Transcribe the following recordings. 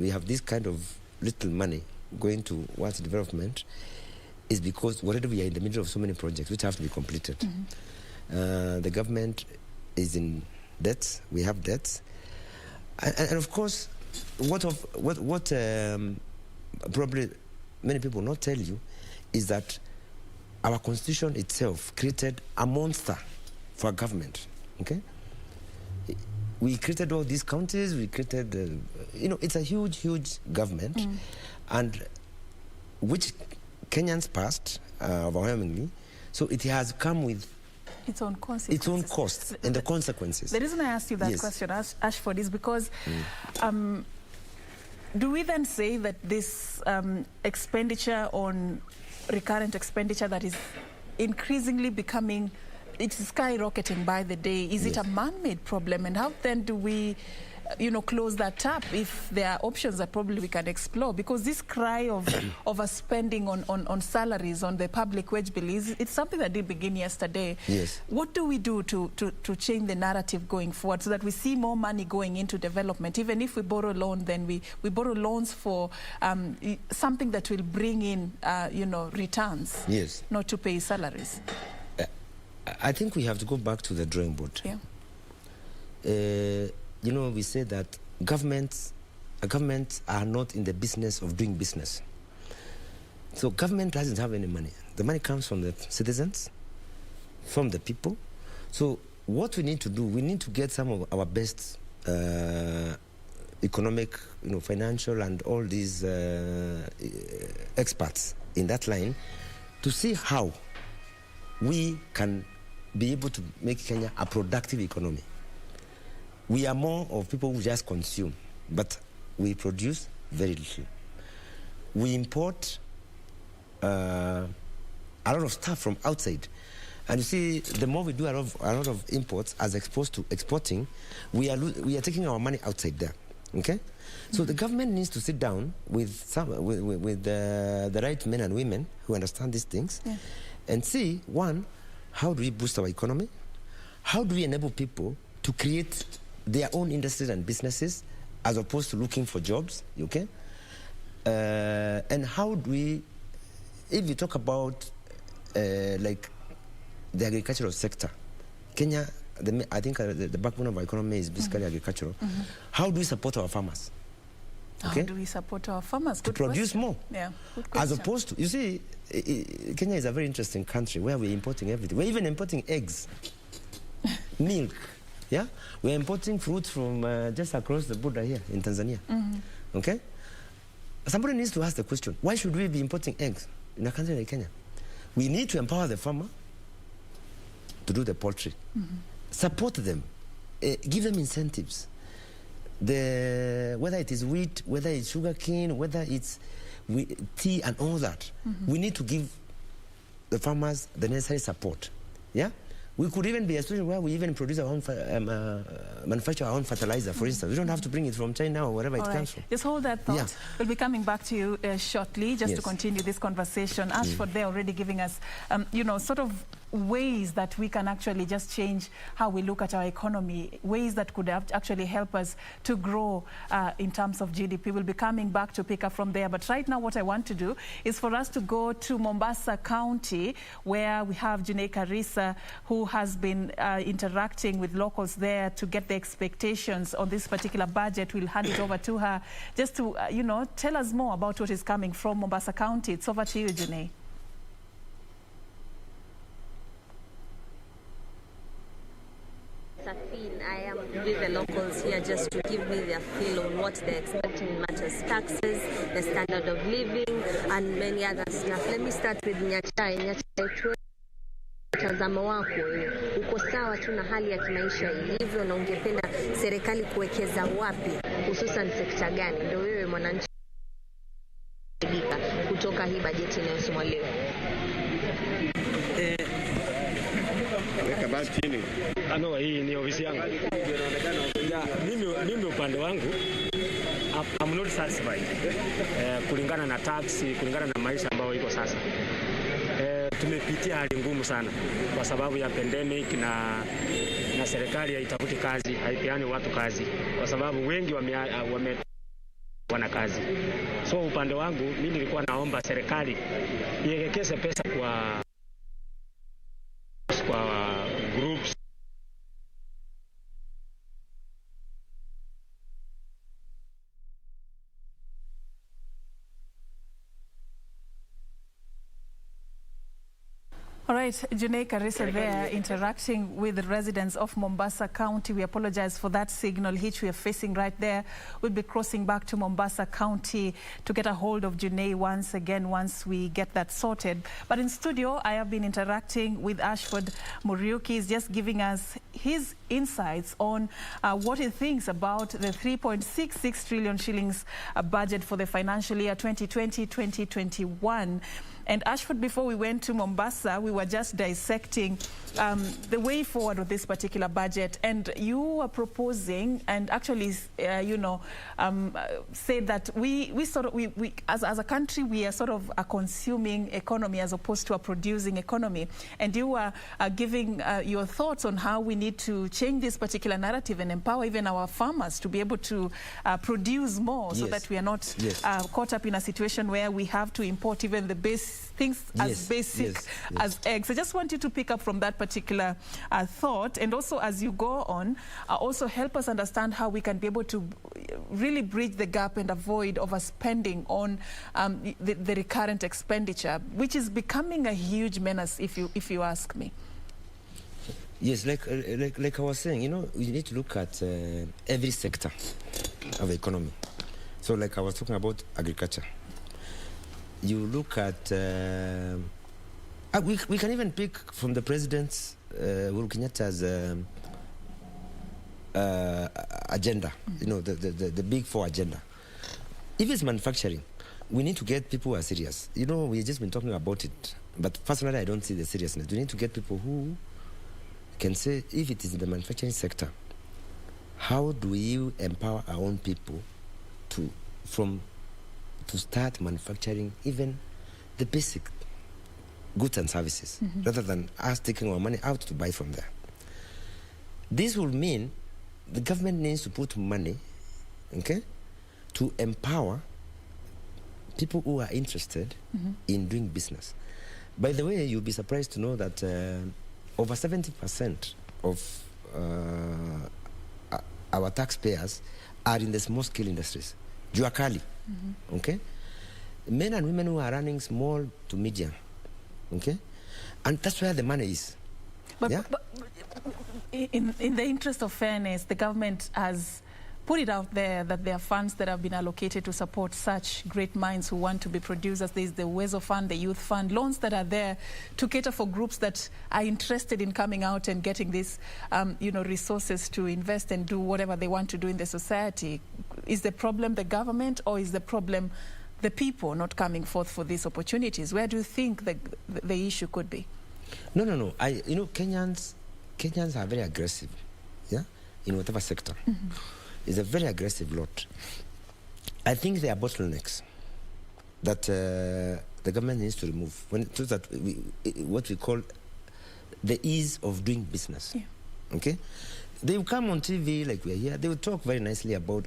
we have this kind of little money going towards development is because already we are in the middle of so many projects which have to be completed. The government is in debts. We have debts, and of course, what probably many people not tell you is that our constitution itself created a monster for government. Okay, we created all these counties. We created, it's a huge government, and which Kenyans passed overwhelmingly. So it has come with its own consequences. Its own costs and the consequences. The reason I asked you that question, Ashford, is because do we then say that this expenditure on recurrent expenditure that is increasingly becoming, it's skyrocketing by the day, is it a man-made problem? And how then do we close that tap if there are options that probably we can explore? Because this cry of overspending on salaries, on the public wage bill, it's something that did begin yesterday. Yes. What do we do to change the narrative going forward so that we see more money going into development? Even if we borrow loan, then we borrow loans for something that will bring in, returns, not to pay salaries. I think we have to go back to the drawing board. We say that governments are not in the business of doing business. So government doesn't have any money. The money comes from the citizens, from the people. So what we need to do, we need to get some of our best economic, financial and all these experts in that line to see how we can be able to make Kenya a productive economy. We are more of people who just consume, but we produce very little. We import a lot of stuff from outside. And you see, the more we do a lot of imports as opposed to exporting, we are taking our money outside there. Okay? So the government needs to sit down with the right men and women who understand these things and see, one, how do we boost our economy? How do we enable people to create their own industries and businesses as opposed to looking for jobs, okay? And how do we, if we talk about like the agricultural sector, Kenya, I think the backbone of our economy is basically agricultural. How do we support our farmers? Okay? How do we support our farmers? Good to produce more. Yeah, good as opposed to, you see, Kenya is a very interesting country where we're importing everything. We're even importing eggs, milk. Yeah, we're importing fruit from just across the border here in Tanzania. Okay, somebody needs to ask the question: why should we be importing eggs in a country like Kenya? We need to empower the farmer to do the poultry, support them, give them incentives. Whether it is wheat, whether it's sugarcane, whether it's tea and all that, we need to give the farmers the necessary support. Yeah. We could even be a situation where we even produce our own, manufacture our own fertilizer, for instance. We don't have to bring it from China or wherever it comes from. Just hold that thought. We'll be coming back to you shortly, just to continue this conversation. Ashford, they're already giving us, sort of ways that we can actually just change how we look at our economy, ways that could actually help us to grow in terms of GDP. We'll be coming back to pick up from there. But right now, what I want to do is for us to go to Mombasa County, where we have Junaid Karisa, who has been interacting with locals there to get the expectations on this particular budget. We'll hand it over to her just to, tell us more about what is coming from Mombasa County. It's over to you, Junaid. Serfine, I am with the locals here just to give me their feel on what they're expecting in matters taxes, the standard of living, and many other stuff. Let me start with Nyachai. Mtazamo wako uko sawa tu na hali ya kimaisha ilivyo, na ungependa serikali kuwekeza wapi, hususan sekta gani? Ndio wewe mwananchi kutoka hii bajeti inayosomwa leo. Hii ni ofisi yangu. Mimi upande wangu I'm not satisfied kulingana na tax, kulingana na maisha ambayo iko sasa. Tumepitia hali ngumu sana kwa sababu ya pandemic na serikali haitafuti kazi, haipeani watu kazi kwa sababu wengi wana kazi. So upande wangu mimi nilikuwa naomba serikali iwekeze pesa kwa groups. All right, Junei Karisa there interacting with the residents of Mombasa County. We apologize for that signal hitch we are facing right there. We'll be crossing back to Mombasa County to get a hold of Junei once again once we get that sorted. But in studio, I have been interacting with Ashford Muriuki. He's just giving us his insights on what he thinks about the 3.66 trillion shillings budget for the financial year 2020-2021. And Ashford, before we went to Mombasa, we were just dissecting the way forward with this particular budget. And you were proposing, and actually, said that we as a country, we are sort of a consuming economy as opposed to a producing economy. And you were giving your thoughts on how we need to change this particular narrative and empower even our farmers to be able to produce more, so that we are not caught up in a situation where we have to import even the things as basic as eggs. I just want you to pick up from that particular thought, and also as you go on, also help us understand how we can be able to really bridge the gap and avoid overspending on the recurrent expenditure, which is becoming a huge menace, if you ask me. Yes, like I was saying, we need to look at every sector of the economy. So like I was talking about agriculture. You look at, we can even pick from the president's, Uhuru Kenyatta's agenda, the big four agenda. If it's manufacturing, we need to get people who are serious. We've just been talking about it, but personally I don't see the seriousness. We need to get people who can say, if it is in the manufacturing sector, how do we empower our own people to start manufacturing even the basic goods and services, rather than us taking our money out to buy from there. This will mean the government needs to put money, to empower people who are interested in doing business. By the way, you'll be surprised to know that over 70% of our taxpayers are in the small-scale industries. Juakali, men and women who are running small to medium, and that's where the money is. But in the interest of fairness, the government has put it out there that there are funds that have been allocated to support such great minds who want to be producers. There's the Wezo Fund, the Youth Fund, loans that are there to cater for groups that are interested in coming out and getting these, resources to invest and do whatever they want to do in the society. Is the problem the government, or is the problem the people not coming forth for these opportunities? Where do you think the issue could be? No. Kenyans are very aggressive, in whatever sector. It's a very aggressive lot. I think there are bottlenecks that the government needs to remove. So that what we call the ease of doing business. They will come on TV like we're here. They will talk very nicely about,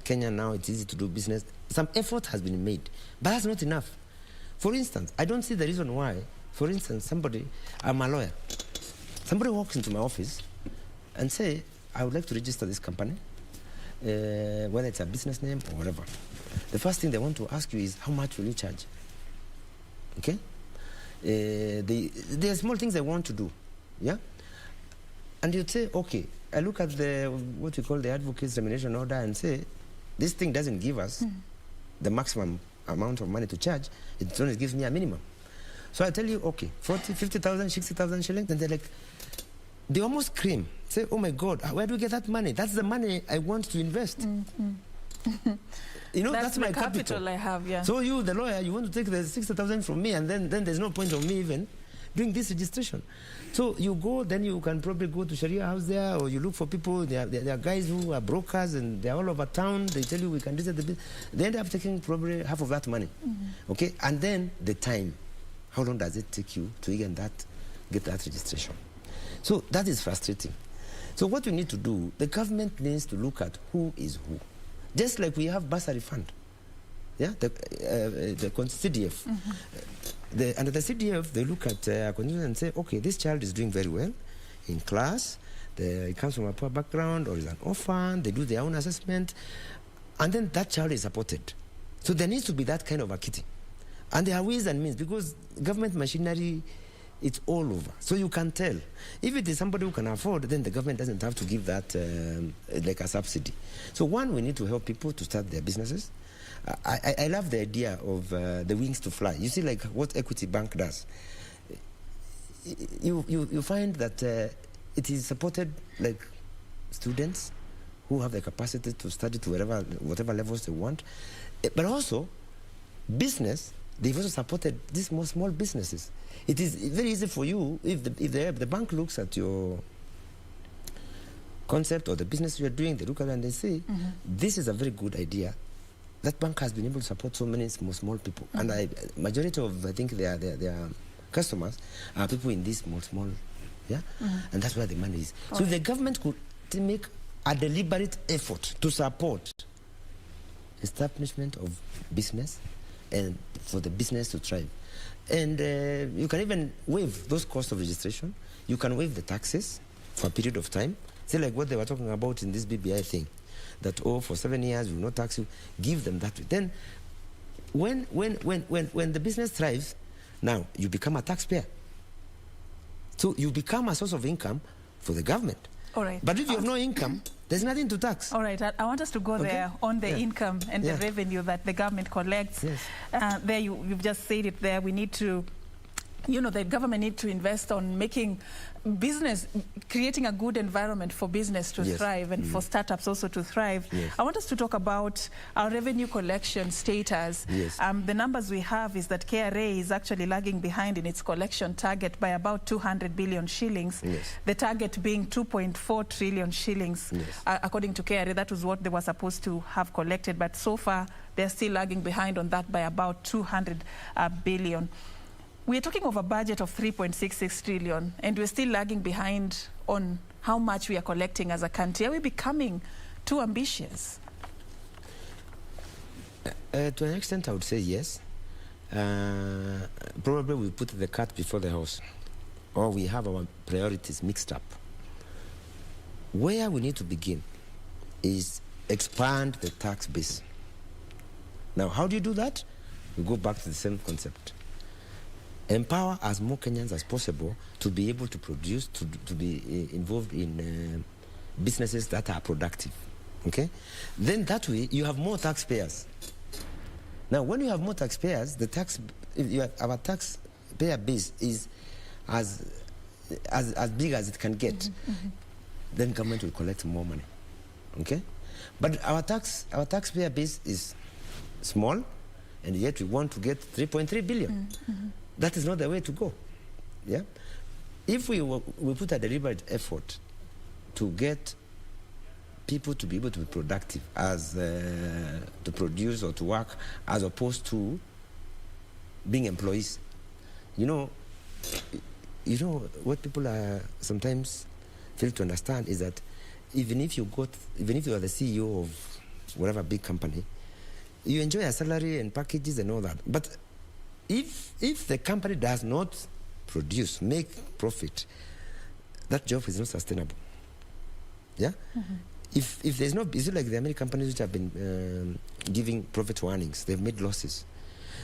Kenya now, it's easy to do business. Some effort has been made, but that's not enough. For instance, I don't see the reason why, for instance, I'm a lawyer. Somebody walks into my office and say, I would like to register this company, whether it's a business name or whatever. The first thing they want to ask you is, how much will you charge? There are small things they want to do, and you'd say, okay, I look at what we call the advocate's remuneration order and say, this thing doesn't give us the maximum amount of money to charge. It only gives me a minimum. So I tell you, okay, 40, 50,000, 60,000 shillings, and they're like, they almost scream, say, oh my God, where do we get that money? That's the money I want to invest. That's my capital I have, So you, the lawyer, you want to take the 60,000 from me, and then there's no point of me even doing this registration. So you go, then you can probably go to Sharia house there, or you look for people. There are guys who are brokers, and they're all over town. They tell you we can register the business. They end up taking probably half of that money. And then the time. How long does it take you to even get that registration? So that is frustrating. So what we need to do, the government needs to look at who is who. Just like we have bursary fund. Yeah, the CDF. Under the CDF, they look at conditions and say, okay, this child is doing very well in class. It comes from a poor background or is an orphan. They do their own assessment. And then that child is supported. So there needs to be that kind of a kitty. And there are ways and means, because government machinery, it's all over. So you can tell. If it is somebody who can afford, then the government doesn't have to give that like a subsidy. So one, we need to help people to start their businesses. I love the idea of the wings to fly. You see, like what Equity Bank does. You find that it is supported like students who have the capacity to study to whatever levels they want. But also, business, they've also supported these small businesses. It is very easy for you, if the bank looks at your concept or the business you're doing, they look at it and they say, this is a very good idea. That bank has been able to support so many small people. And majority of, I think, their customers are people in these small, yeah? And that's where the money is. So if the government could make a deliberate effort to support establishment of business and for the business to thrive. And you can even waive those costs of registration. You can waive the taxes for a period of time. Say like what they were talking about in this BBI thing. That, for 7 years, we will not tax you. Give them that. Then, when the business thrives, now you become a taxpayer. So you become a source of income for the government. All right. But if you have no income, there's nothing to tax. All right. I want us to go there on the income and the revenue that the government collects. Yes. There, you've just said it there. We need to, the government need to invest on making business, creating a good environment for business to thrive and for startups also to thrive. Yes. I want us to talk about our revenue collection status. Yes. The numbers we have is that KRA is actually lagging behind in its collection target by about 200 billion shillings. Yes. The target being 2.4 trillion shillings. Yes. According to KRA, that was what they were supposed to have collected, but so far they're still lagging behind on that by about 200 billion. We're talking of a budget of 3.66 trillion, and we're still lagging behind on how much we are collecting as a country. Are we becoming too ambitious? To an extent, I would say yes. Probably we put the cart before the horse, or we have our priorities mixed up. Where we need to begin is expand the tax base. Now, how do you do that? We go back to the same concept. Empower as more Kenyans as possible to be able to produce, to be involved in businesses that are productive, okay? Then that way, you have more taxpayers. Now, when you have more taxpayers, our taxpayer base is as big as it can get. Then government will collect more money, okay? But our taxpayer base is small, and yet we want to get 3.3 billion. That is not the way to go. Yeah, if we put a deliberate effort to get people to be able to be productive, as to produce or to work, as opposed to being employees. You know what people are sometimes fail to understand is that even if you are the CEO of whatever big company, you enjoy a salary and packages and all that, but if the company does not produce, make profit, that job is not sustainable. Yeah? If there's no, is it like the American companies which have been giving profit warnings, they've made losses.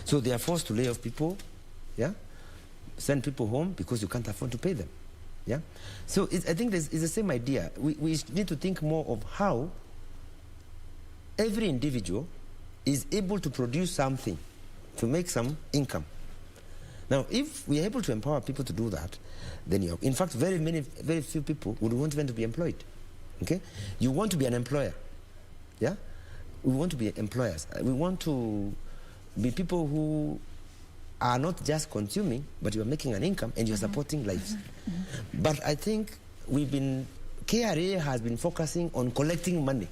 So they are forced to lay off people, yeah? Send people home because you can't afford to pay them. Yeah? So I think it's the same idea. We need to think more of how every individual is able to produce something to make some income. Now, if we are able to empower people to do that, then in fact, very few people would want even to be employed. Okay? You want to be an employer. Yeah? We want to be employers. We want to be people who are not just consuming, but you are making an income and you're supporting lives. But I think KRA has been focusing on collecting money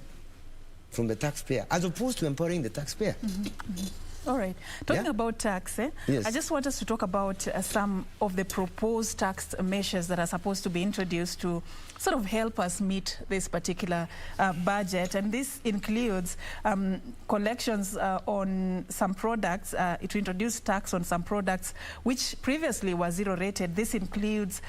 from the taxpayer as opposed to empowering the taxpayer. All right. Talking about tax, Yes. I just want us to talk about some of the proposed tax measures that are supposed to be introduced to sort of help us meet this particular budget. And this includes collections on some products, to introduce tax on some products which previously were zero rated. This includes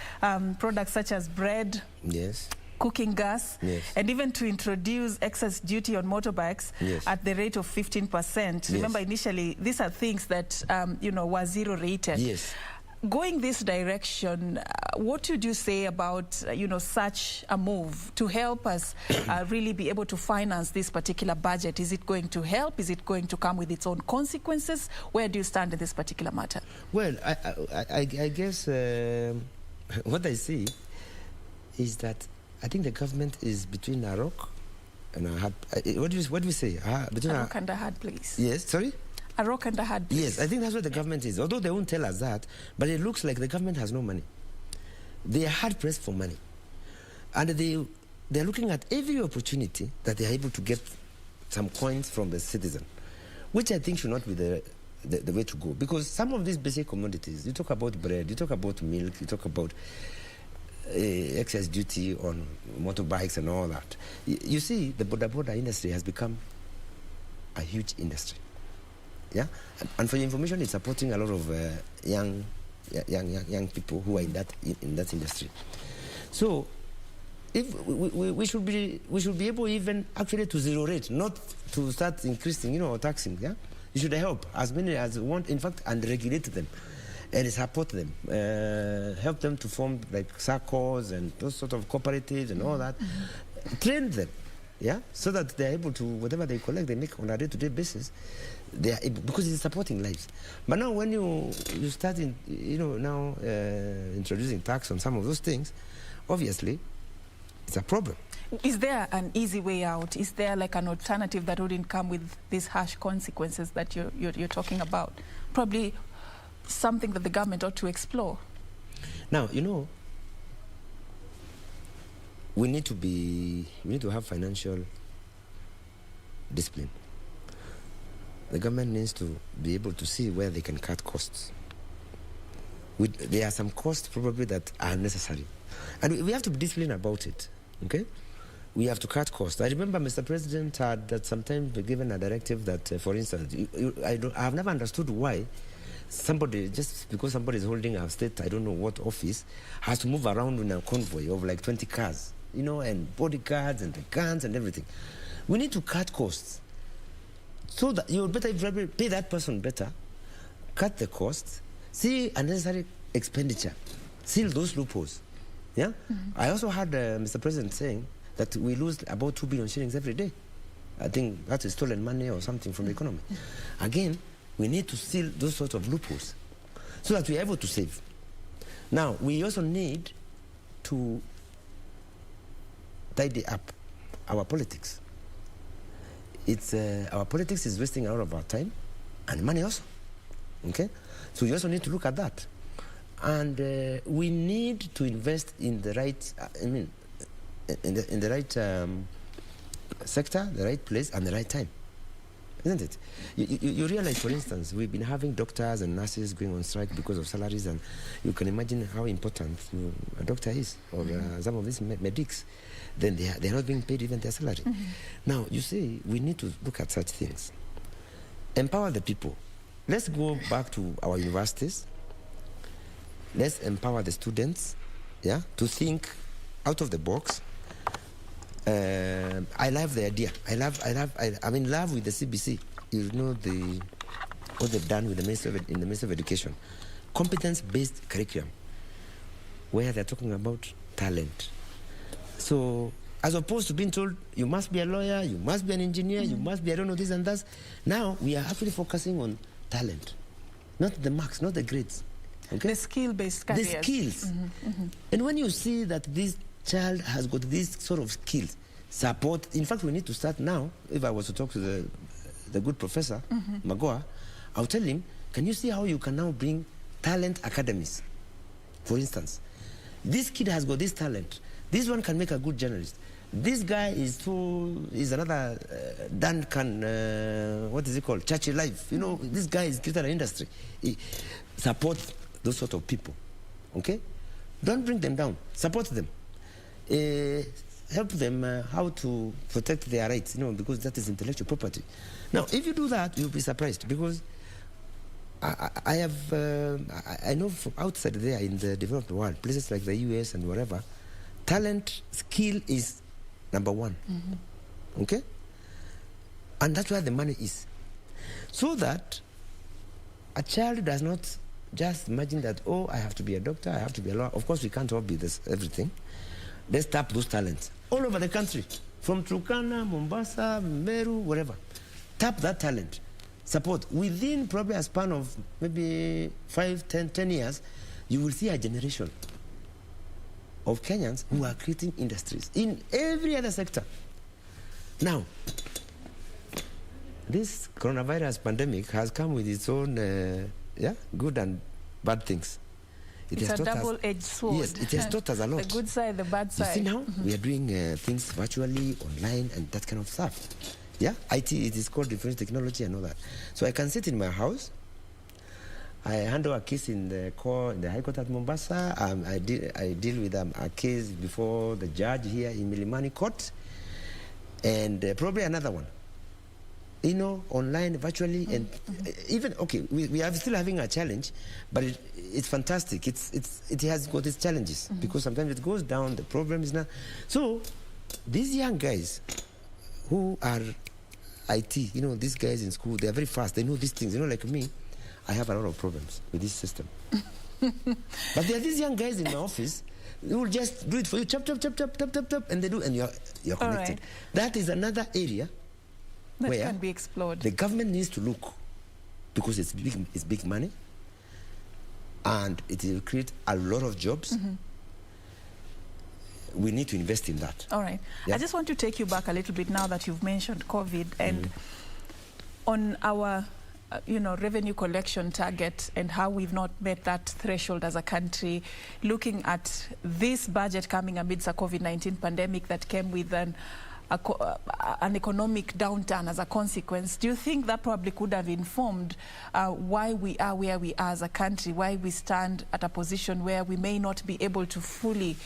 products such as bread, Yes. cooking gas, Yes. and even to introduce excess duty on motorbikes Yes. at the rate of 15%. Yes. Remember, initially, these are things that, were zero rated. Yes. Going this direction, what would you say about, such a move to help us really be able to finance this particular budget? Is it going to help? Is it going to come with its own consequences? Where do you stand in this particular matter? Well, I guess what I see is that I think the government is between a rock and a hard. What do you say? Between A rock and a hard place. Yes, sorry? A rock and a hard place. Yes, I think that's what the government is. Although they won't tell us that, but it looks like the government has no money. They are hard pressed for money. And they're looking at every opportunity that they are able to get some coins from the citizen, which I think should not be the way to go. Because some of these basic commodities, you talk about bread, you talk about milk, you talk about excess duty on motorbikes and all that. You see, the border industry has become a huge industry. Yeah, and for your information, it's supporting a lot of young people who are in that industry. So, if we should be able even actually to zero rate, not to start increasing, or taxing. Yeah, you should help as many as want. In fact, and regulate them. And support them, help them to form like SACCOs and those sort of cooperatives and all that. Train them, yeah, so that they're able to, whatever they collect, they make on a day-to-day basis, they are able, because it's supporting lives. But now when you start introducing tax on some of those things, obviously, it's a problem. Is there an easy way out? Is there like an alternative that wouldn't come with these harsh consequences that you're talking about? Probably something that the government ought to explore. Now, we need to have financial discipline. The government needs to be able to see where they can cut costs. There are some costs probably that are necessary, and we have to be disciplined about it. Okay, we have to cut costs. I remember Mr. President had at some time given a directive that, for instance, I have never understood why somebody, just because somebody is holding a state, I don't know what office, has to move around in a convoy of like 20 cars, and bodyguards and the guns and everything. We need to cut costs so that you better pay that person better, cut the costs, see unnecessary expenditure, seal those loopholes. Yeah. I also heard Mr. President saying that we lose about 2 billion shillings every day. I think that is stolen money or something from the economy. Again, we need to seal those sorts of loopholes so that we are able to save. Now, we also need to tidy up our politics. Our politics is wasting a lot of our time and money also. Okay? So we also need to look at that. And we need to invest in the right, in the right sector, the right place, and the right time. Isn't it? You realize, for instance, we've been having doctors and nurses going on strike because of salaries, and you can imagine how important a doctor is, or some of these medics. Then they're not being paid even their salary. Now, you see, we need to look at such things. Empower the people. Let's go back to our universities. Let's empower the students, yeah, to think out of the box. I love the idea. I'm in love with the CBC. What they've done with the Ministry of Education. Competence-based curriculum, where they're talking about talent. So, as opposed to being told, you must be a lawyer, you must be an engineer, you must be, I don't know, this and that. Now, we are actually focusing on talent. Not the marks, not the grades. Okay? The skill-based careers. The skills. And when you see that this child has got these sort of skills, support. In fact, we need to start now. If I was to talk to the good professor, Magoa, I'll tell him, can you see how you can now bring talent academies? For instance, this kid has got this talent. This one can make a good journalist. This guy is another Duncan, what is it called? Churchy Life. You know, this guy is created an industry. He supports those sort of people, okay? Don't bring them down. Support them. Help them how to protect their rights, you know, because that is intellectual property. Now, if you do that, you'll be surprised, because I know from outside there in the developed world, places like the US and wherever, talent, skill is number one. Okay? And that's where the money is. So that a child does not just imagine that, oh, I have to be a doctor, I have to be a lawyer. Of course, we can't all be this everything. Let's tap those talents all over the country, from Turkana, Mombasa, Meru, wherever. Tap that talent. Support. Within probably a span of maybe 5, 10 years, you will see a generation of Kenyans who are creating industries in every other sector. Now, this coronavirus pandemic has come with its own good and bad things. It's a double-edged sword. Yes, it has taught us a lot. The good side, the bad side. You see now, we are doing things virtually, online, and that kind of stuff. Yeah, IT, it is called information technology and all that. So I can sit in my house. I handle a case in the High Court at Mombasa. I deal with a case before the judge here in Milimani Court, and probably another one. You know, online, virtually, and even, okay, we are still having a challenge, but it's fantastic. It has got its challenges, because sometimes it goes down, the problem is not. So, these young guys who are IT, you know, these guys in school, they are very fast, they know these things. You know, like me, I have a lot of problems with this system. But there are these young guys in my office who will just do it for you, chop, chop, chop, chop, chop, chop, chop, and they do, and you're connected. Right. That is another area that where can be explored. The government needs to look, because it's big money, and it will create a lot of jobs. We need to invest in that. All right. Yeah. I just want to take you back a little bit now that you've mentioned COVID, and on our revenue collection target and how we've not met that threshold as a country, looking at this budget coming amidst a COVID-19 pandemic that came with an economic downturn as a consequence, do you think that probably could have informed why we are where we are as a country, why we stand at a position where we may not be able to fully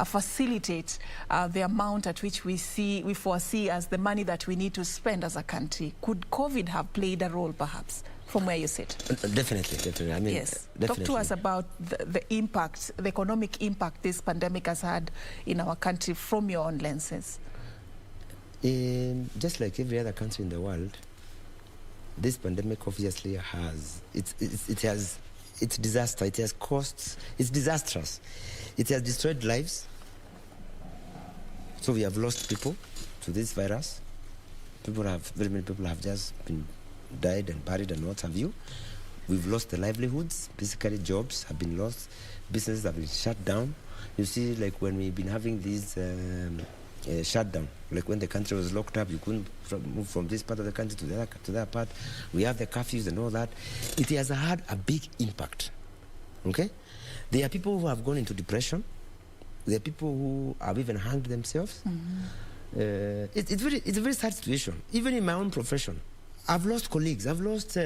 facilitate the amount at which we foresee as the money that we need to spend as a country? Could COVID have played a role, perhaps, from where you sit? Definitely. I mean, yes. Definitely. Talk to us about the impact, the economic impact this pandemic has had in our country from your own lenses. Just like every other country in the world, this pandemic obviously has it's disaster. It has costs. It's disastrous. It has destroyed lives. So we have lost people to this virus. Very many people have just been died and buried and what have you. We've lost the livelihoods. Basically, jobs have been lost. Businesses have been shut down. You see, like when we've been having these shutdown, like when the country was locked up, you couldn't move from this part of the country to that part. We have the curfews and all that. It has had a big impact. Okay, there are people who have gone into depression. There are people who have even hanged themselves. It's a very sad situation. Even in my own profession, I've lost colleagues. I've lost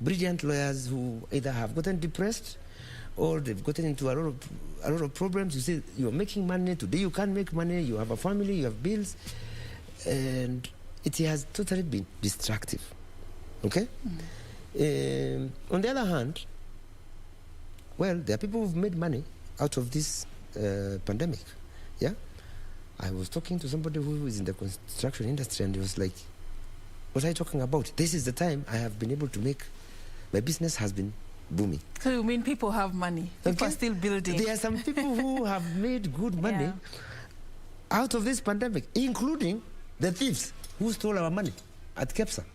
brilliant lawyers who either have gotten depressed or they've gotten into a lot of problems. You see, you're making money today, you can't make money, you have a family, you have bills, and it has totally been destructive. Okay? On the other hand, well, there are people who've made money out of this pandemic. Yeah? I was talking to somebody who is in the construction industry, and he was like, what are you talking about? This is the time I have been able to make, my business has been booming. So you mean people have money? People are still building. There are some people who have made good money out of this pandemic, including the thieves who stole our money at KEPSA.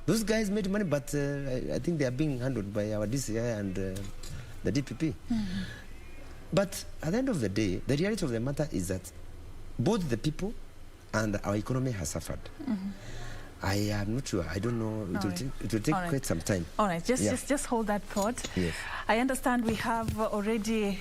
Those guys made money, but I think they are being handled by our DCI and the DPP. But at the end of the day, the reality of the matter is that both the people and our economy has suffered. I am not sure. I don't know. It will take quite some time. All right. Just hold that thought. Yes. I understand we have already,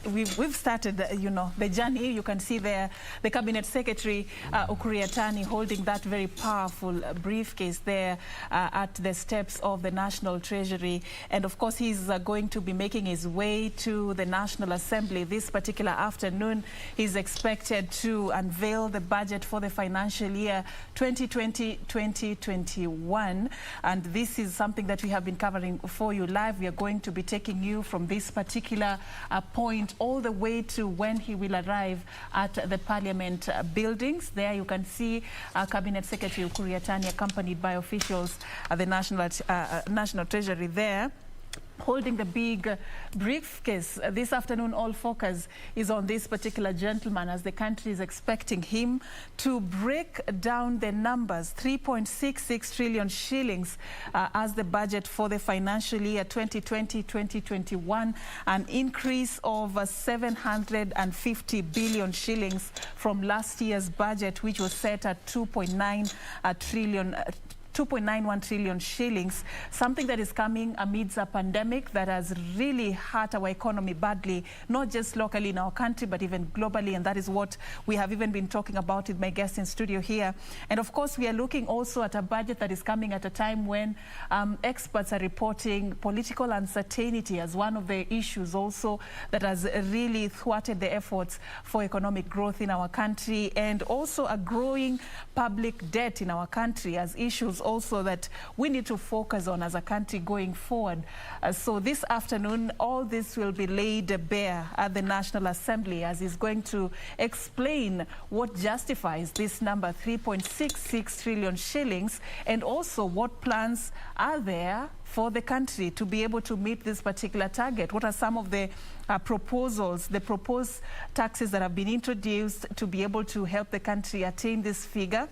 we've started, the journey. You can see there the Cabinet Secretary, Ukuriatani, holding that very powerful briefcase there at the steps of the National Treasury. And of course, he's going to be making his way to the National Assembly this particular afternoon. He's expected to unveil the budget for the financial year 2020-2021. And this is something that we have been covering for you live. We are going to be taking you from this particular point all the way to when he will arrive at the Parliament buildings. There you can see Cabinet Secretary Ukuriatani accompanied by officials at the National Treasury there, holding the big briefcase. This afternoon, all focus is on this particular gentleman as the country is expecting him to break down the numbers. 3.66 trillion shillings as the budget for the financial year 2020-2021, an increase of 750 billion shillings from last year's budget, which was set at 2.91 trillion shillings, something that is coming amidst a pandemic that has really hurt our economy badly, not just locally in our country, but even globally. And that is what we have even been talking about with my guests in studio here. And of course, we are looking also at a budget that is coming at a time when experts are reporting political uncertainty as one of the issues also that has really thwarted the efforts for economic growth in our country, and also a growing public debt in our country as issues also that we need to focus on as a country going forward. So this afternoon, all this will be laid bare at the National Assembly as he's going to explain what justifies this number, 3.66 trillion shillings, and also what plans are there for the country to be able to meet this particular target. What are some of the proposals, the proposed taxes that have been introduced to be able to help the country attain this figure?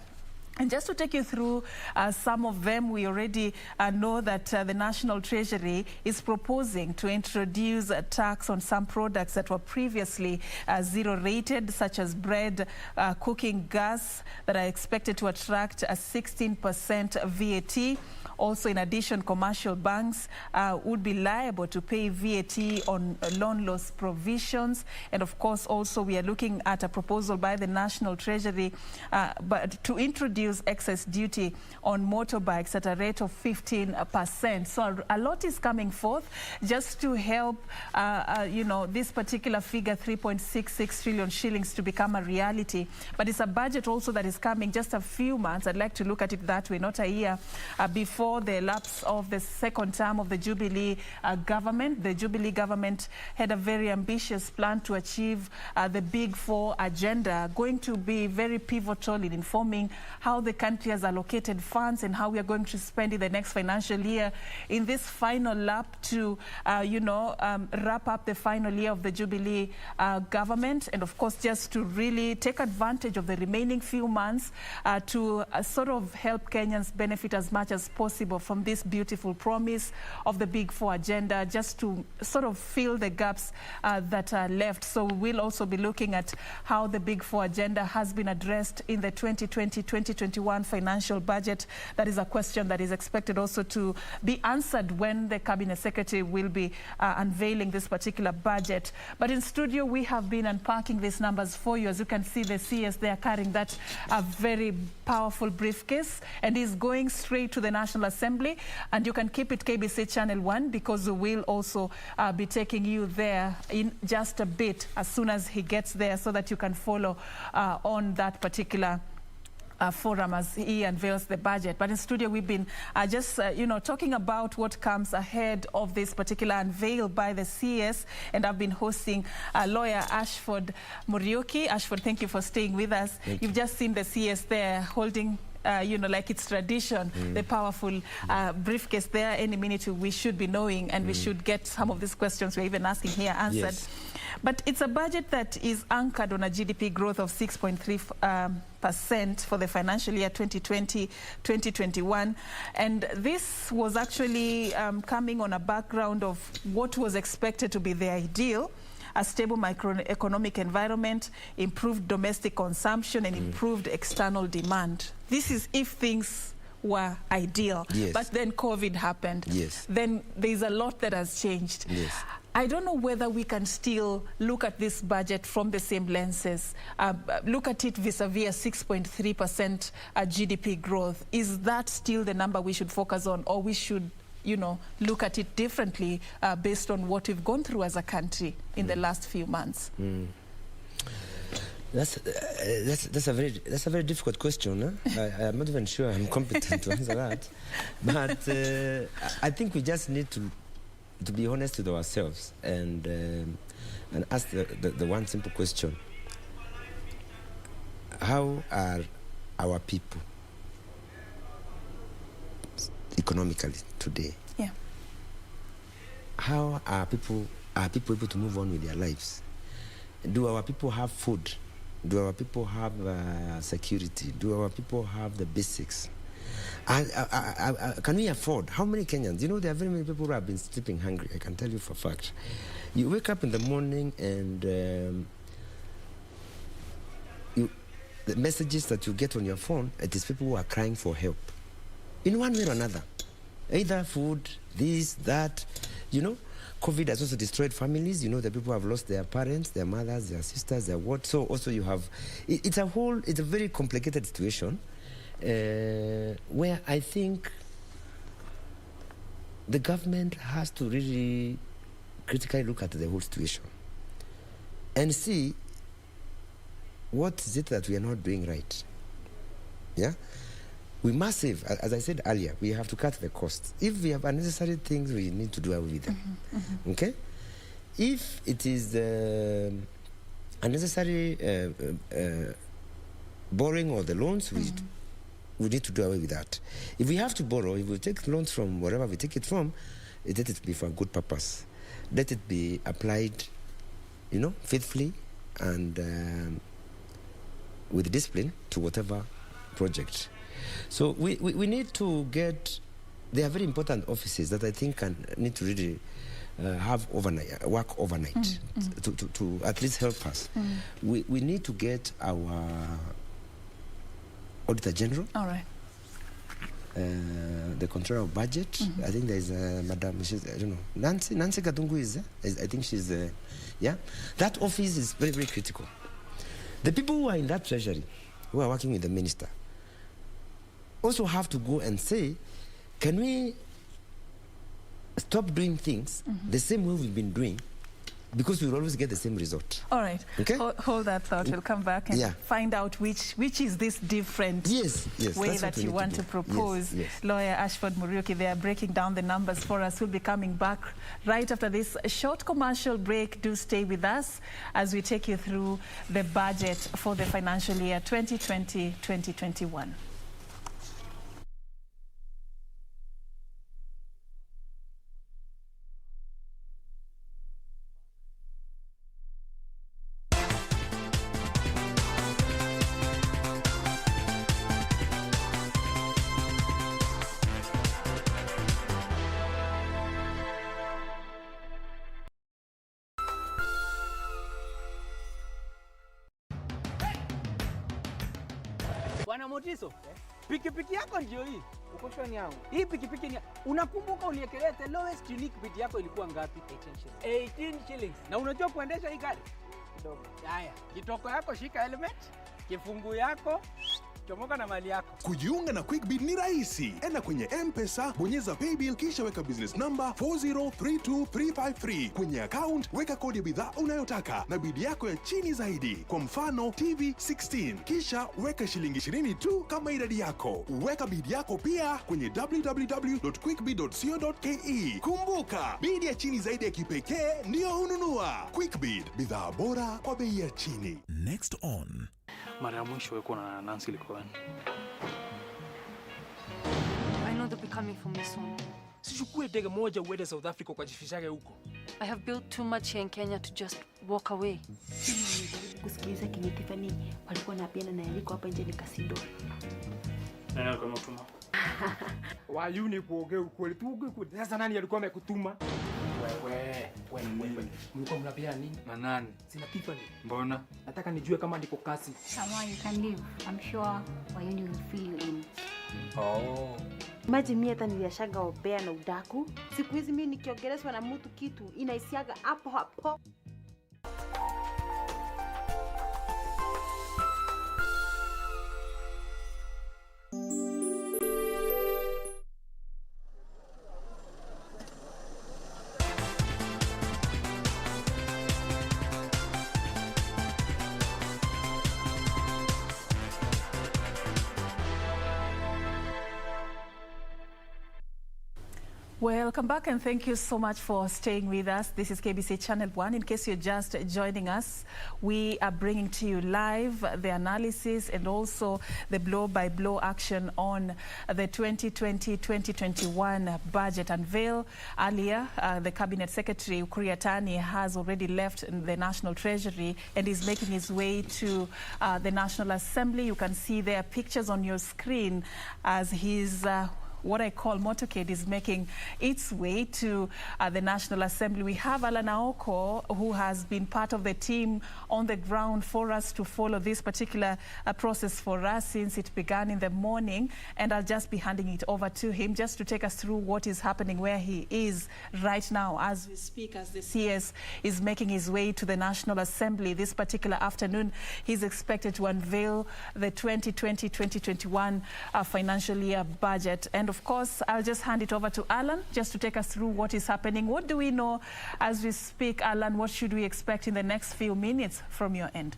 And just to take you through some of them, we already know that the National Treasury is proposing to introduce a tax on some products that were previously zero-rated, such as bread, cooking gas, that are expected to attract a 16% VAT. Also, in addition, commercial banks would be liable to pay VAT on loan loss provisions. And of course, also we are looking at a proposal by the National Treasury but to introduce excess duty on motorbikes at a rate of 15%. So a lot is coming forth just to help, this particular figure, 3.66 trillion shillings, to become a reality. But it's a budget also that is coming just a few months. I'd like to look at it that way, not a year, before the lapse of the second term of the Jubilee government. The Jubilee government had a very ambitious plan to achieve the Big Four agenda, going to be very pivotal in informing how the country has allocated funds and how we are going to spend in the next financial year in this final lap to, wrap up the final year of the Jubilee government. And of course, just to really take advantage of the remaining few months to sort of help Kenyans benefit as much as possible from this beautiful promise of the Big Four agenda, just to sort of fill the gaps that are left. So we'll also be looking at how the Big Four agenda has been addressed in the 2020-2021 financial budget. That is a question that is expected also to be answered when the Cabinet Secretary will be unveiling this particular budget. But in studio, we have been unpacking these numbers for you. As you can see, the CS, they are carrying that very powerful briefcase, and is going straight to the National Assembly. And you can keep it KBC Channel 1, because we will also be taking you there in just a bit as soon as he gets there, so that you can follow on that particular forum as he unveils the budget. But in studio, we've been talking about what comes ahead of this particular unveil by the CS, and I've been hosting lawyer Ashford Muriuki. Ashford, thank you for staying with us. You've just seen the CS there holding like it's tradition, the powerful briefcase there. Any minute we should be knowing, and we should get some of these questions we're even asking here answered. Yes. But it's a budget that is anchored on a GDP growth of 6.3% for the financial year 2020-2021. And this was actually coming on a background of what was expected to be the ideal: a stable macroeconomic environment, improved domestic consumption, and improved external demand. this is if things were ideal. Yes. But then COVID happened. Yes. Then there's a lot that has changed. Yes. I don't know whether we can still look at this budget from the same lenses. Look at it vis-a-vis 6.3% GDP growth. Is that still the number we should focus on, or we should, look at it differently based on what we've gone through as a country in the last few months? That's a very difficult question. I'm not even sure I'm competent to answer that. But I think we just need to be honest with ourselves and ask the one simple question: how are our people economically today? Yeah. How are people able to move on with their lives? Do our people have food? Do our people have security? Do our people have the basics? Can we afford? How many Kenyans? There are very many people who have been sleeping hungry. I can tell you for a fact. You wake up in the morning and the messages that you get on your phone, it is people who are crying for help in one way or another. Either food, this, that, COVID has also destroyed families. The people have lost their parents, their mothers, their sisters, their what. So also you have, it's a very complicated situation where I think the government has to really critically look at the whole situation and see what is it that we are not doing right. Yeah? We must save. As I said earlier, we have to cut the costs. If we have unnecessary things, we need to do away with them. Okay? If it is unnecessary borrowing or the loans, we need to do away with that. If we have to borrow, if we take loans from wherever we take it from, let it be for a good purpose. Let it be applied, faithfully and with discipline to whatever project. So we need to get, there are very important offices that I think need to really work overnight to at least help us. We need to get our Auditor General. All right. The controller of budget. I think there is Madam, I don't know, Nancy Katungu is there. I think she's yeah. That office is very, very critical. The people who are in that treasury, who are working with the minister, also have to go and say, can we stop doing things the same way we've been doing, because we'll always get the same result. All right. Okay? Hold that thought. We'll come back and find out which is this different way that you want to propose. Yes. Lawyer Ashford Muriuki, they are breaking down the numbers for us. We'll be coming back right after this short commercial break. Do stay with us as we take you through the budget for the financial year 2020-2021. Bwana Motiso, pikipiki yako ndio hii. Uko shwani yangu. Hii pikipiki ni, unakumbuka uniekelea the lowest unique bid yako ilikuwa ngapi? 18 shillings. Na unajua kuendesha hii gari? Kidogo. Haya, kitoko yako shika helmet, kifungu yako, chomoka na mali yako. Kujiunga na QuickBid ni rahisi. Enda kwenye M-Pesa, bonyeza paybill kisha weka business number 4032353. Kwenye account weka kodi ya bidhaa unayotaka na bid yako ya chini zaidi. Kwa mfano TV 16. Kisha weka shilingi 20 tu kama idadi yako. Weka bid yako pia kwenye www.quickbid.co.ke. Kumbuka, bid ya chini zaidi ya kipekee ndio hununua. QuickBid, bidhaa bora kwa bei ya chini. Next on. Mara ya mwisho weko na Nancy ilikuwa. I know they'll be coming for me soon. Sichukue ndege moja uende South Africa kwa jifishage huko. I have built too much here in Kenya to just walk away. Kusikiliza Kinyi Tiffany walikuwa na pena na yaliko hapa nje nikasindo. Nani alikuwa amekutuma? Wayuni kuongea ukweli tu. Sasa nani alikuwa amekutuma? Wewe, mlikuwa mnapea nini? Manani. Sina Tiffany. Mbona? Nataka nijue kama niko kasi. Kama you can live, I'm sure Wayuni will fill you in. Oh. Imagine mimi hata niliashaga opea na udaku. Siku hizi mimi nikiongeleshwa na mtu kitu inaisiaga hapo hapo. Welcome back and thank you so much for staying with us. This is KBC Channel 1. In case you're just joining us, we are bringing to you live the analysis and also the blow-by-blow action on the 2020-2021 budget unveil. Earlier, the Cabinet Secretary, Ukur Yatani, has already left the National Treasury and is making his way to the National Assembly. You can see their pictures on your screen as he's what I call motorcade is making its way to the National Assembly. We have Alan Aoko, who has been part of the team on the ground for us to follow this particular process for us since it began in the morning. And I'll just be handing it over to him just to take us through what is happening where he is right now as we speak, as the CS is making his way to the National Assembly. This particular afternoon, he's expected to unveil the 2020-2021 financial year budget. And of course, I'll just hand it over to Alan just to take us through what is happening. What do we know as we speak, Alan? What should we expect in the next few minutes from your end?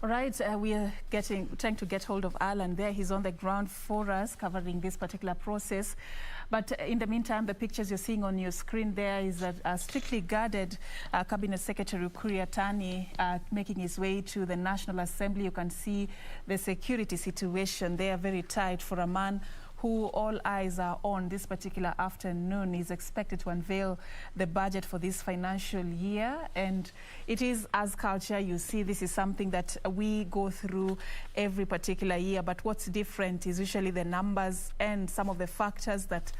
All right, we are trying to get hold of Alan there. He's on the ground for us covering this particular process. But in the meantime, the pictures you're seeing on your screen there is a strictly guarded Cabinet Secretary Ukur Yatani making his way to the National Assembly. You can see the security situation there, very tight for a man who all eyes are on this particular afternoon. Is expected to unveil the budget for this financial year. And it is, as culture, you see, this is something that we go through every particular year. But what's different is usually the numbers and some of the factors that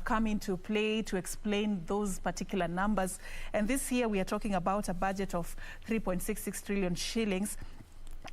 come into play to explain those particular numbers. And this year we are talking about a budget of 3.66 trillion shillings.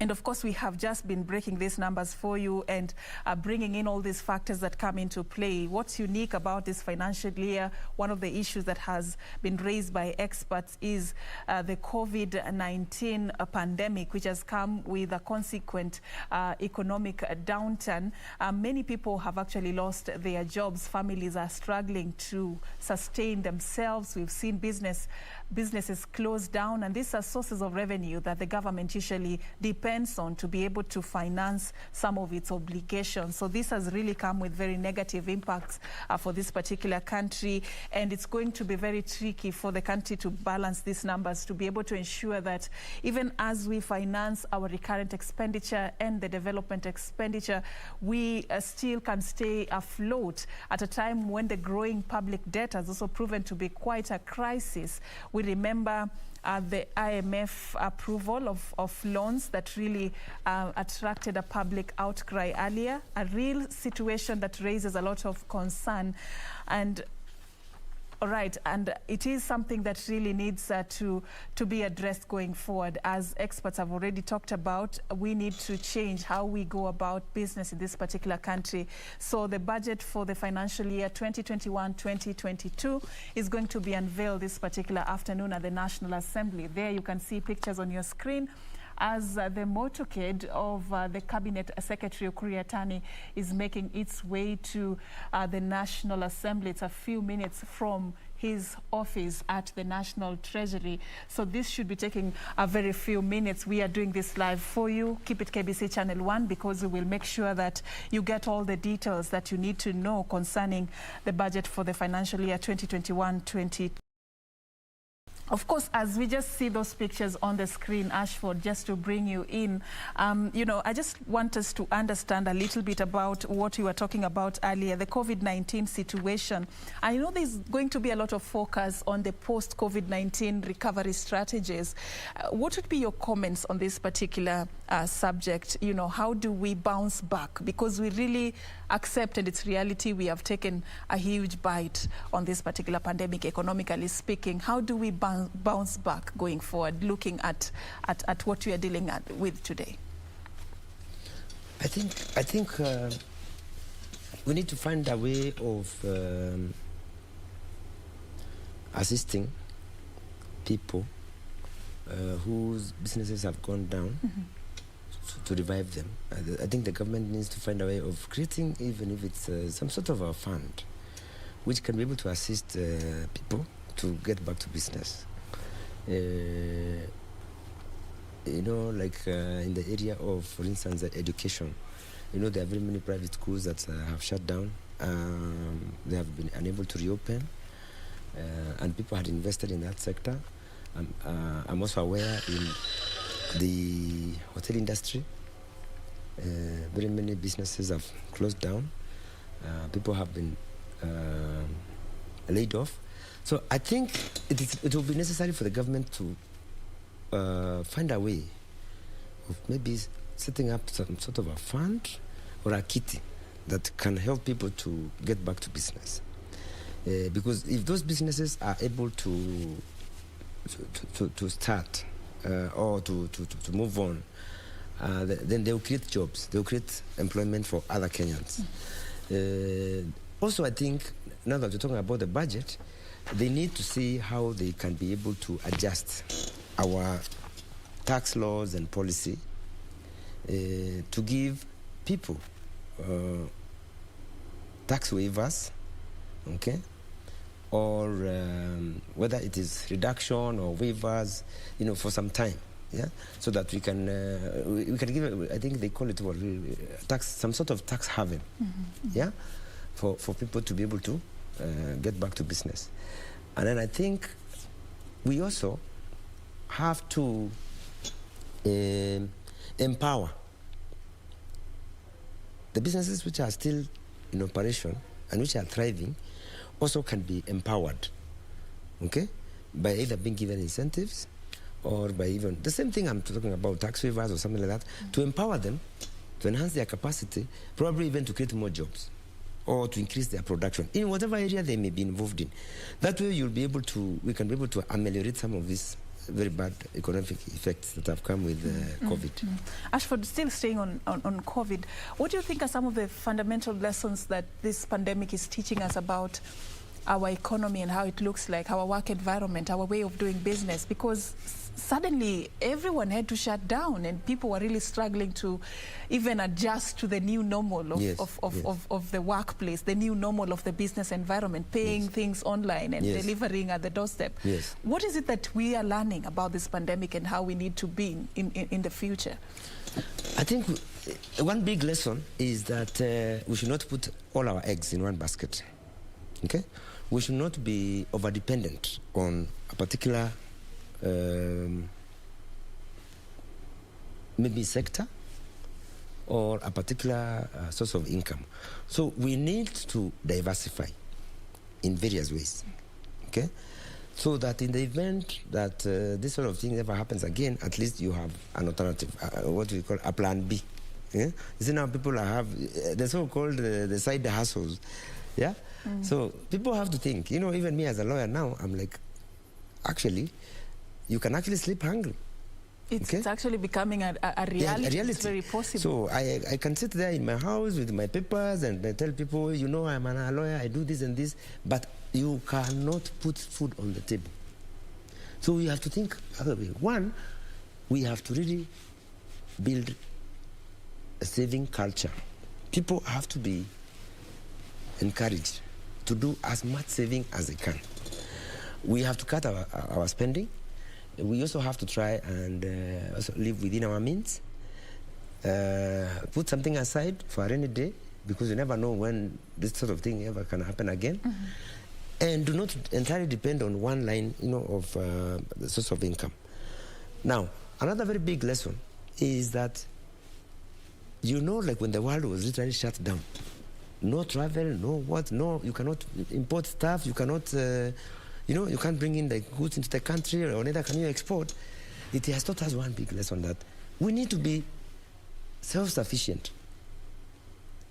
And of course, we have just been breaking these numbers for you and bringing in all these factors that come into play. What's unique about this financial year, one of the issues that has been raised by experts is the COVID-19 pandemic, which has come with a consequent economic downturn. Many people have actually lost their jobs. Families are struggling to sustain themselves. We've seen businesses close down, and these are sources of revenue that the government usually depends depends on to be able to finance some of its obligations. So this has really come with very negative impacts for this particular country, and it's going to be very tricky for the country to balance these numbers, to be able to ensure that even as we finance our recurrent expenditure and the development expenditure, we still can stay afloat at a time when the growing public debt has also proven to be quite a crisis. We remember the IMF approval of loans that really attracted a public outcry earlier, a real situation that raises a lot of concern. And and it is something that really needs to be addressed going forward. As experts have already talked about, we need to change how we go about business in this particular country. So the budget for the financial year 2021-2022 is going to be unveiled this particular afternoon at the National Assembly. There you can see pictures on your screen as the motorcade of the Cabinet Secretary Ukur Yatani is making its way to the National Assembly. It's a few minutes from his office at the National Treasury. So this should be taking a very few minutes. We are doing this live for you. Keep it KBC Channel 1, because we will make sure that you get all the details that you need to know concerning the budget for the financial year 2021-2022. Of course, as we just see those pictures on the screen, Ashford, just to bring you in, you know, I just want us to understand a little bit about what you were talking about earlier, the COVID-19 situation. I know there's going to be a lot of focus on the post-COVID-19 recovery strategies. What would be your comments on this particular subject? You know, how do we bounce back? Because we really accepted its reality. We have taken a huge bite on this particular pandemic, economically speaking. How do we bounce back going forward, looking at what we are dealing with today? I think we need to find a way of assisting people whose businesses have gone down, to revive them. I think the government needs to find a way of creating, even if it's some sort of a fund, which can be able to assist people to get back to business. You know, like in the area of, for instance, education. You know, there are very many private schools that have shut down. They have been unable to reopen, and people had invested in that sector. I'm also aware in the hotel industry, very many businesses have closed down. People have been laid off. So I think it will be necessary for the government to find a way of maybe setting up some sort of a fund or a kitty that can help people to get back to business. Because if those businesses are able to start or to move on, then they will create jobs. They will create employment for other Kenyans. Also, I think, now that we're talking about the budget, they need to see how they can be able to adjust our tax laws and policy to give people tax waivers, okay? Or whether it is reduction or waivers, you know, for some time, yeah, so that we can give, I think they call it what, tax, some sort of tax haven, yeah, for people to be able to get back to business. And then I think we also have to empower the businesses which are still in operation and which are thriving. Also can be empowered, okay, by either being given incentives or by even the same thing I'm talking about, tax waivers or something like that, to empower them, to enhance their capacity, probably even to create more jobs or to increase their production in whatever area they may be involved in. That way we can be able to ameliorate some of these very bad economic effects that have come with COVID. Ashford, still staying on COVID, what do you think are some of the fundamental lessons that this pandemic is teaching us about our economy and how it looks like, our work environment, our way of doing business, because suddenly everyone had to shut down and people were really struggling to even adjust to the new normal of the workplace, the new normal of the business environment, paying things online and delivering at the doorstep. What is it that we are learning about this pandemic and how we need to be in the future? I think one big lesson is that we should not put all our eggs in one basket. Okay? We should not be over-dependent on a particular maybe sector or a particular source of income. So we need to diversify in various ways, okay? So that in the event that this sort of thing ever happens again, at least you have an alternative, what we call a plan B. Yeah? You see now people have the so-called the side hustles, yeah? So people have to think, you know, even me as a lawyer now, I'm like, actually, you can actually sleep hungry. It's actually becoming a reality. Yeah, a reality. It's very possible. So I can sit there in my house with my papers and I tell people, you know, I'm a lawyer, I do this and this, but you cannot put food on the table. So we have to think other way. One, we have to really build a saving culture. People have to be encouraged to do as much saving as they can. We have to cut our spending. We also have to try and also live within our means. Put something aside for a rainy day, because you never know when this sort of thing ever can happen again. And do not entirely depend on one line, you know, of the source of income. Now, another very big lesson is that, you know, like when the world was literally shut down, no travel, no, you cannot import stuff, you cannot, you know, you can't bring in the goods into the country, or neither can you export. It has taught us one big lesson, that we need to be self-sufficient.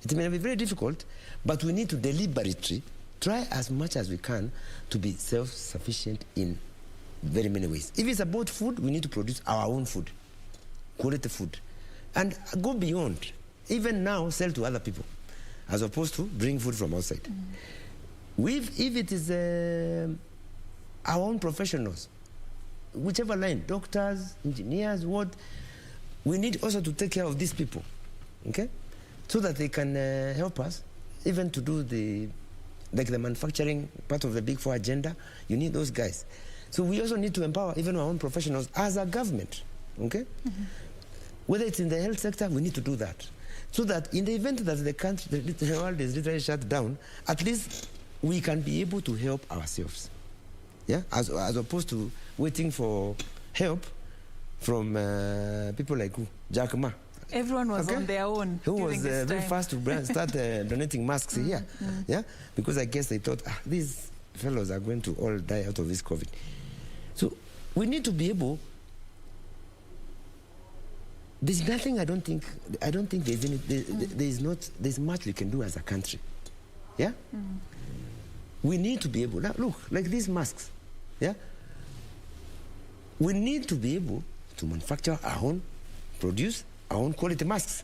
It may be very difficult, but we need to deliberately try as much as we can to be self-sufficient in very many ways. If it's about food, we need to produce our own food, quality food, and go beyond. Even now, sell to other people, as opposed to bring food from outside. If it is our own professionals, whichever line, doctors, engineers, what, we need also to take care of these people, okay? So that they can help us, even to do the manufacturing part of the Big Four agenda. You need those guys. So we also need to empower even our own professionals as a government, okay? Whether it's in the health sector, we need to do that. So that in the event that the world is literally shut down, at least we can be able to help ourselves. Yeah, as opposed to waiting for help from people like who? Jack Ma. Everyone was on their own. Who was very fast to start donating masks here. Yeah, because I guess they thought, these fellows are going to all die out of this COVID. So we need to be able. There's nothing. I don't think there's any. There's much we can do as a country. Yeah. We need to be able. Now, look, like these masks. Yeah. We need to be able to manufacture our own, produce our own quality masks.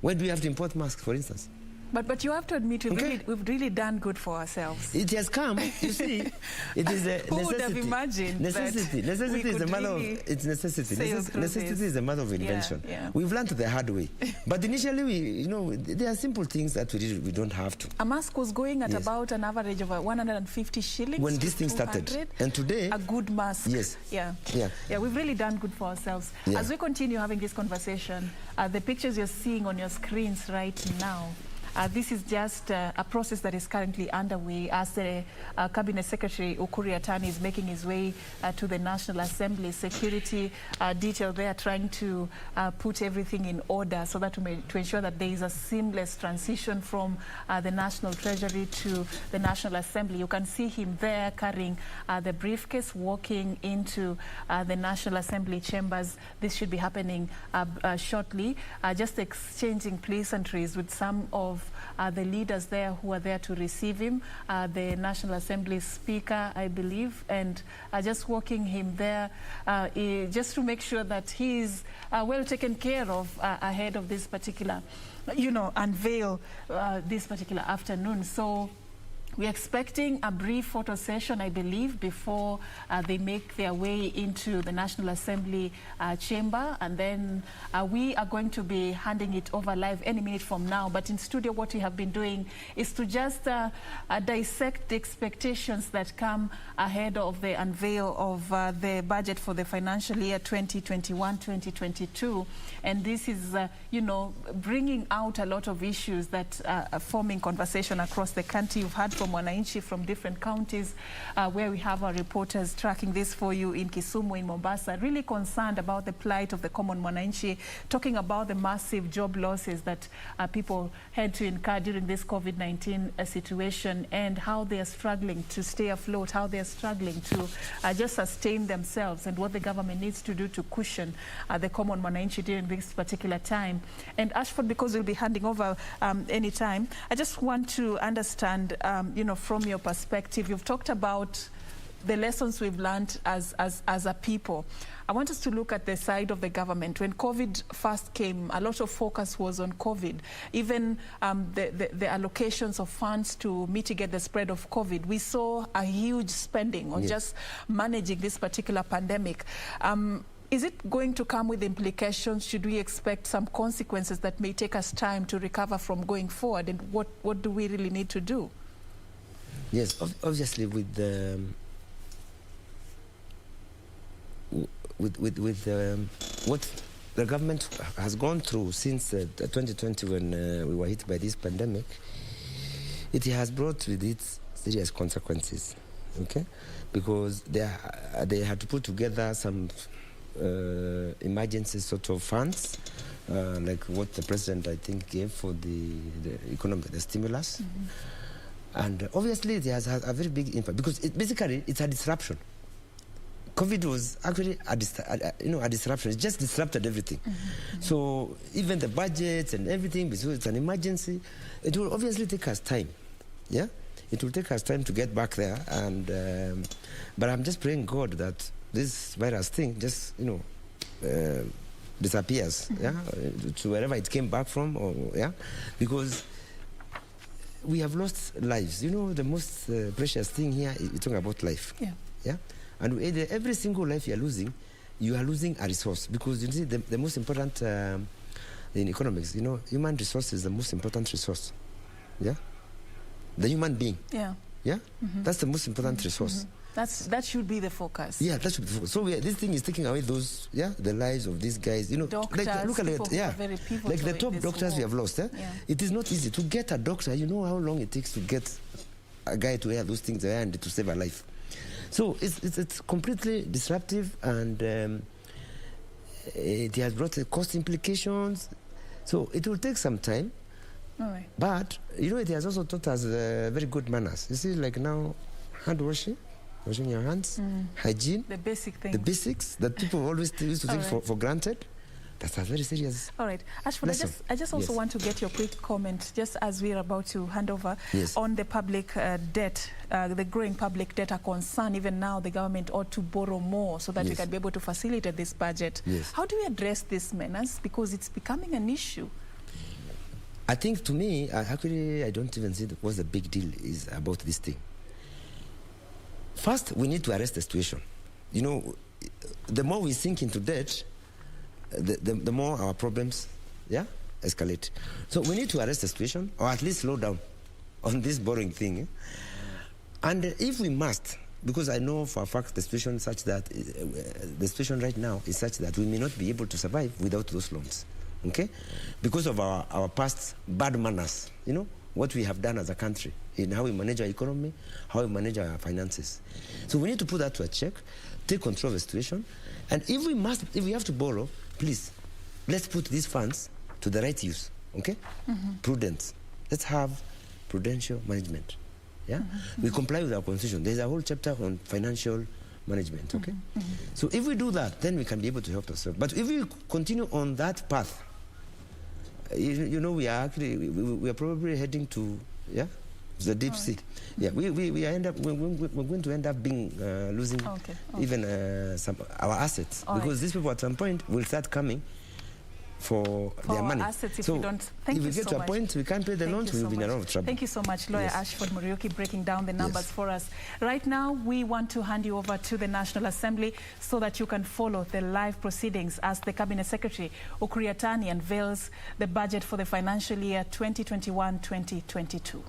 Why do we have to import masks, for instance? But you have to admit, we've really done good for ourselves. It has come, you see. It is a Who would have imagined necessity. Necessity is the mother of necessity. Necessity is the mother of invention. We've learned the hard way. But initially, there are simple things that we don't have to. A mask was going at about an average of 150 shillings when this thing started. And today, a good mask. Yes. Yeah, we've really done good for ourselves. Yeah. As we continue having this conversation, the pictures you're seeing on your screens right now, this is just a process that is currently underway as the Cabinet Secretary Ukur Yatani is making his way to the National Assembly. Security detail there trying to put everything in order so that to ensure that there is a seamless transition from the National Treasury to the National Assembly. You can see him there carrying the briefcase, walking into the National Assembly chambers. This should be happening shortly. Just exchanging pleasantries with some of the leaders there who are there to receive him, the National Assembly Speaker, I believe, and just walking him there just to make sure that he is well taken care of ahead of this particular, unveil this particular afternoon. So We're expecting a brief photo session, I believe, before they make their way into the National Assembly chamber. And then we are going to be handing it over live any minute from now. But in studio, what we have been doing is to just dissect the expectations that come ahead of the unveil of the budget for the financial year 2021-2022. And this is, you know, bringing out a lot of issues that are forming conversation across the country. You've heard from Wananchi from different counties where we have our reporters tracking this for you in Kisumu, in Mombasa, really concerned about the plight of the common Wananchi, talking about the massive job losses that people had to incur during this COVID-19 situation, and how they are struggling to stay afloat, how they are struggling to just sustain themselves, and what the government needs to do to cushion the common Wananchi during this particular time. And Ashford, because we'll be handing over any time, I just want to understand, you know, from your perspective, you've talked about the lessons we've learned as a people. I want us to look at the side of the government. When COVID first came, a lot of focus was on COVID. Even the allocations of funds to mitigate the spread of COVID, we saw a huge spending on just managing this particular pandemic. Is it going to come with implications? Should we expect some consequences that may take us time to recover from going forward? And what do we really need to do? Yes, obviously with the what the government has gone through since 2020, when we were hit by this pandemic, it has brought with it serious consequences, okay? Because they had to put together some emergency sort of funds, like what the president, I think, gave for the economic, the stimulus. And obviously it has had a very big impact, because basically it's a disruption. COVID was actually a disruption. It just disrupted everything. So even the budgets and everything, because it's an emergency, it will obviously take us time. Yeah, it will take us time to get back there. And but I'm just praying God that this virus thing just, you know, disappears. Yeah, to wherever it came back from. Or because we have lost lives. You know, the most precious thing here is we're talking about life. Yeah. And every single life you are losing a resource, because you see the most important in economics, you know, human resource is the most important resource. Yeah, the human being. Yeah, that's the most important resource. That should be the focus. Yeah, that should be the focus. So this thing is taking away those, the lives of these guys. You know, doctors, like, look at it. Like the top doctors we have lost. It is not easy to get a doctor. You know how long it takes to get a guy to wear those things there and to save a life. So it's completely disruptive, and it has brought cost implications. So it will take some time. But, you know, it has also taught us very good manners. You see, like now, hand washing your hands, hygiene. The basic things. The basics that people always used to take for granted. That's a very serious. All right, Ashford, I just also want to get your quick comment, just as we're about to hand over, on the public debt, the growing public debt, a concern. Even now, the government ought to borrow more so that we can be able to facilitate this budget. How do we address this menace? Because it's becoming an issue. I think, to me, actually, I don't even see what the big deal is about this thing. First, we need to arrest the situation. You know, the more we sink into debt, the more our problems escalate. So we need to arrest the situation, or at least slow down on this boring thing. And if we must, because I know for a fact the situation such that the situation right now is such that we may not be able to survive without those loans, okay? Because of our past bad manners, you know, what we have done as a country in how we manage our economy, how we manage our finances. So we need to put that to a check, take control of the situation, and if we have to borrow, please, let's put these funds to the right use, okay? Prudence. Let's have prudential management, We comply with our constitution. There's a whole chapter on financial management, okay? So if we do that, then we can be able to help ourselves. But if we continue on that path, you know, we are probably heading to, the deep sea. We're going to end up being losing even our assets, because these people at some point will start coming for their money. Assets, if so we don't. if we get to a point we can't pay the loans, we'll be in a lot of trouble. Thank you so much, Lawyer Ashford Muriuki, breaking down the numbers for us. Right now, we want to hand you over to the National Assembly so that you can follow the live proceedings as the Cabinet Secretary, Ukuriatani, unveils the budget for the financial year 2021-2022.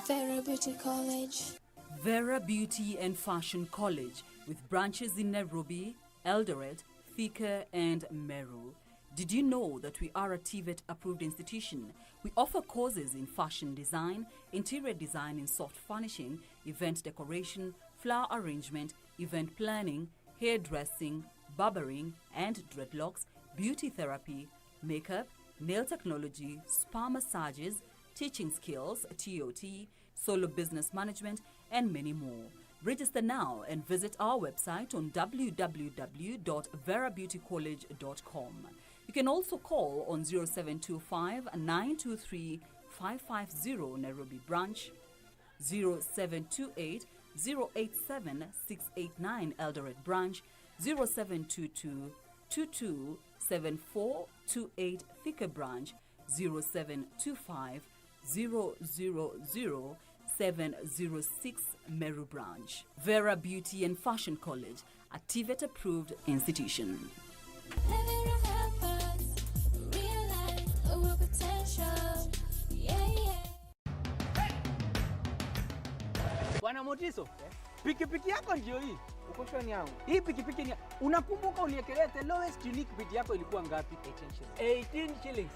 Vera Beauty College. Vera Beauty and Fashion College, with branches in Nairobi, Eldoret, Thika and Meru. Did you know that we are a TVET approved institution? We offer courses in fashion design, interior design in soft furnishing, event decoration, flower arrangement, event planning, hairdressing, barbering and dreadlocks, beauty therapy, makeup, nail technology, spa massages, teaching skills, TOT, solo business management, and many more. Register now and visit our website on www.verabeautycollege.com. You can also call on 0725 923 550 Nairobi branch, 0728 087 689 Eldoret branch, 0722 22 7428 Thika branch, 0725 000 706 Meru branch. Vera Beauty and Fashion College, a TVET approved institution. Bwana Motiso, pikipiki yako ndio hii. Uko shwani yangu. Hii pikipiki ni unakumbuka uniekelea the lowest unique bid yako ilikuwa ngapi? 18 shillings. 18 shillings.